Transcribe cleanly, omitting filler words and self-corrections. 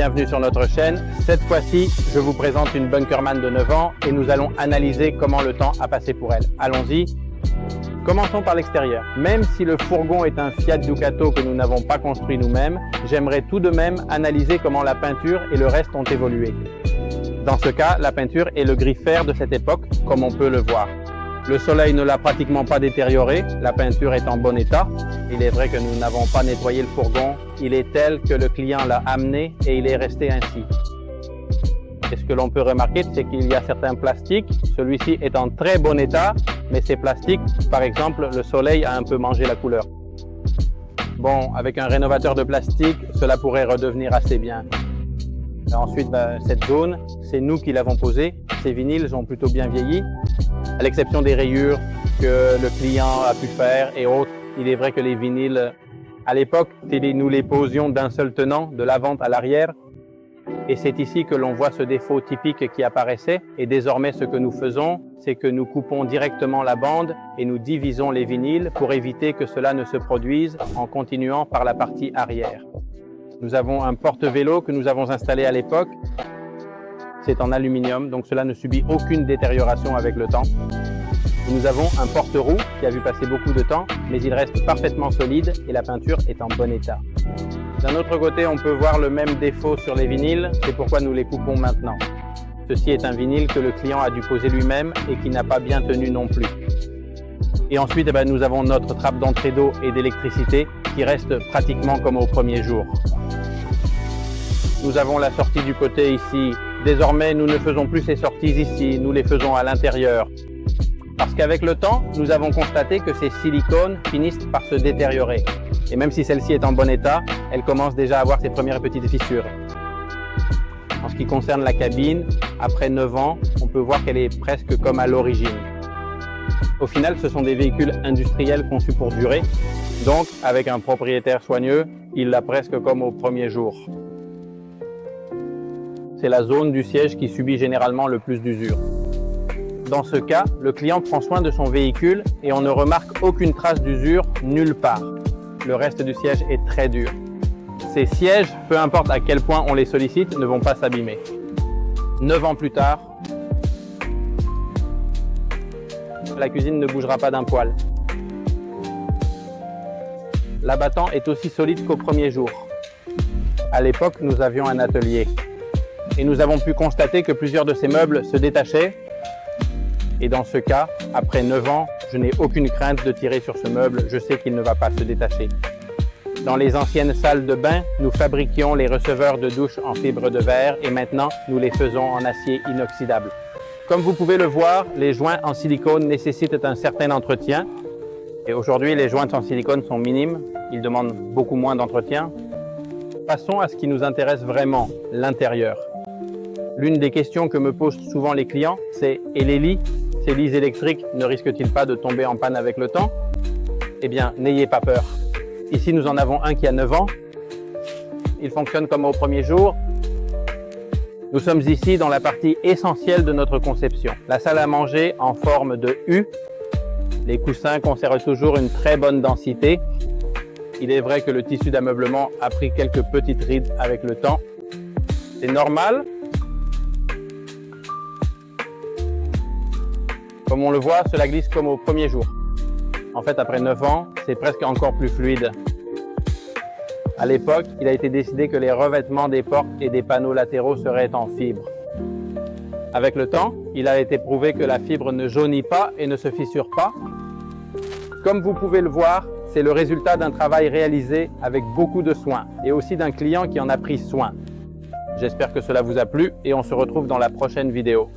bienvenue sur notre chaîne. Cette fois-ci, je vous présente une Bunkerman de 9 ans et nous allons analyser comment le temps a passé pour elle. Allons-y. Commençons par l'extérieur. Même si le fourgon est un Fiat Ducato que nous n'avons pas construit nous-mêmes, j'aimerais tout de même analyser comment la peinture et le reste ont évolué. Dans ce cas, la peinture est le gris fer de cette époque, comme on peut le voir. Le soleil ne l'a pratiquement pas détérioré, la peinture est en bon état. Il est vrai que nous n'avons pas nettoyé le fourgon, il est tel que le client l'a amené et il est resté ainsi. Et ce que l'on peut remarquer, c'est qu'il y a certains plastiques, celui-ci est en très bon état, mais ces plastiques, par exemple, le soleil a un peu mangé la couleur. Bon, avec un rénovateur de plastique, cela pourrait redevenir assez bien. Et ensuite, cette zone, c'est nous qui l'avons posée. Ces vinyles ont plutôt bien vieilli, à l'exception des rayures que le client a pu faire et autres. Il est vrai que les vinyles, à l'époque, nous les posions d'un seul tenant, de l'avant à l'arrière. Et c'est ici que l'on voit ce défaut typique qui apparaissait. Et désormais, ce que nous faisons, c'est que nous coupons directement la bande et nous divisons les vinyles pour éviter que cela ne se produise en continuant par la partie arrière. Nous avons un porte-vélo que nous avons installé à l'époque. C'est en aluminium, donc cela ne subit aucune détérioration avec le temps. Nous avons un porte-roue qui a vu passer beaucoup de temps, mais il reste parfaitement solide et la peinture est en bon état. D'un autre côté, on peut voir le même défaut sur les vinyles, c'est pourquoi nous les coupons maintenant. Ceci est un vinyle que le client a dû poser lui-même et qui n'a pas bien tenu non plus. Et ensuite, nous avons notre trappe d'entrée d'eau et d'électricité qui reste pratiquement comme au premier jour. Nous avons la sortie du côté ici. Désormais, nous ne faisons plus ces sorties ici, nous les faisons à l'intérieur. Parce qu'avec le temps, nous avons constaté que ces silicones finissent par se détériorer. Et même si celle-ci est en bon état, elle commence déjà à avoir ses premières petites fissures. En ce qui concerne la cabine, après 9 ans, on peut voir qu'elle est presque comme à l'origine. Au final, ce sont des véhicules industriels conçus pour durer. Donc, avec un propriétaire soigneux, il l'a presque comme au premier jour. C'est la zone du siège qui subit généralement le plus d'usure. Dans ce cas, le client prend soin de son véhicule et on ne remarque aucune trace d'usure nulle part. Le reste du siège est très dur. Ces sièges, peu importe à quel point on les sollicite, ne vont pas s'abîmer. 9 ans plus tard, la cuisine ne bougera pas d'un poil. L'abattant est aussi solide qu'au premier jour. À l'époque, nous avions un atelier. Et nous avons pu constater que plusieurs de ces meubles se détachaient. Et dans ce cas, après 9 ans, je n'ai aucune crainte de tirer sur ce meuble, je sais qu'il ne va pas se détacher. Dans les anciennes salles de bain, nous fabriquions les receveurs de douche en fibre de verre et maintenant, nous les faisons en acier inoxydable. Comme vous pouvez le voir, les joints en silicone nécessitent un certain entretien. Et aujourd'hui, les joints en silicone sont minimes, ils demandent beaucoup moins d'entretien. Passons à ce qui nous intéresse vraiment, l'intérieur. L'une des questions que me posent souvent les clients, c'est « Et les lits? Ces lits électriques ne risquent-ils pas de tomber en panne avec le temps ?» Eh bien, n'ayez pas peur. Ici, nous en avons un qui a 9 ans. Il fonctionne comme au premier jour. Nous sommes ici dans la partie essentielle de notre conception. La salle à manger en forme de U. Les coussins conservent toujours une très bonne densité. Il est vrai que le tissu d'ameublement a pris quelques petites rides avec le temps. C'est normal. Comme on le voit, cela glisse comme au premier jour. En fait, après 9 ans, c'est presque encore plus fluide. À l'époque, il a été décidé que les revêtements des portes et des panneaux latéraux seraient en fibre. Avec le temps, il a été prouvé que la fibre ne jaunit pas et ne se fissure pas. Comme vous pouvez le voir, c'est le résultat d'un travail réalisé avec beaucoup de soin et aussi d'un client qui en a pris soin. J'espère que cela vous a plu et on se retrouve dans la prochaine vidéo.